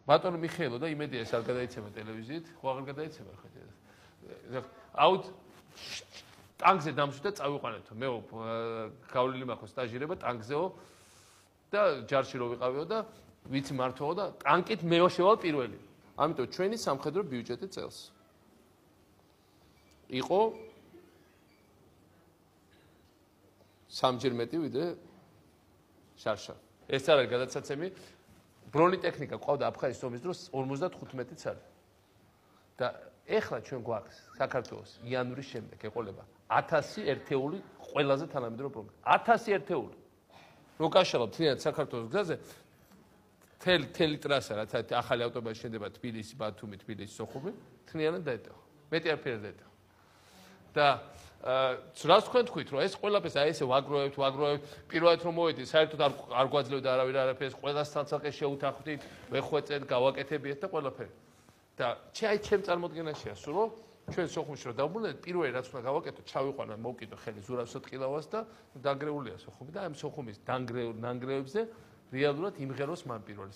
ბატონო მიხეილო და იმედია ეს არ გადაიცემა ტელევიზიით, ხო აღარ გადაიცემა ხა. აუთ ტანკზე დამშვი და წავიყვანეთო. მე გავლილი მაქვს სტაჟირება ტანკზეო და ჯარში რო ვიყავიო და ვიცი მართვაო და ტანკით მე შევალ პირველი. ამიტომ ჩვენი სამხედრო ბიუჯეტი წელს იყო სამჯერ მეტი ვიდრე შარშა. ეს არ არის გადაცაცემი. ბრონიტექნიკა ყავდა აფხაზეთის ომის დროს 55 წელი. და ეხლა ჩვენ გვაქვს საქართველოს იანვრის შემდეგ ეყოლება 1000 ერთეული ყველაზე თანამედროვე პროგრამა. 1000 ერთეული. რო გაშალავ თლიანად საქართველოს გზაზე თელი ტრასა რაც ახალი ავტობუსი შენდება თბილისი, ბათუმი, თბილისი, სოხუმი, თლიანად დაეტევა. მეტი არაფერი დაეტევა. და რას თქვენ თქვით რომ ეს ყველაფერს აი ესე ვაგროვებთ, პირველად რომ მოვედი, საერთოდ არ გვაძლევდა არავინ არაფერს, ყველას ცალ-ცალკე შეუთანხმდით, ვეხვეწეთ, გავაკეთებიეთ და ყველაფერი. და აი ჩემ წარმოდგენაშია სულ რომ ჩვენ სოხუმში რომ დავბრუნდეთ, პირველი რაც უნდა გავაკეთო, ჩავიყვანა მოვკიდო ხელი ზურავსო ტყილავას და დანგრეულია სოხუმი და ამ სოხუმის დანგრეებზე რეალურად იმღეროს მან პირველი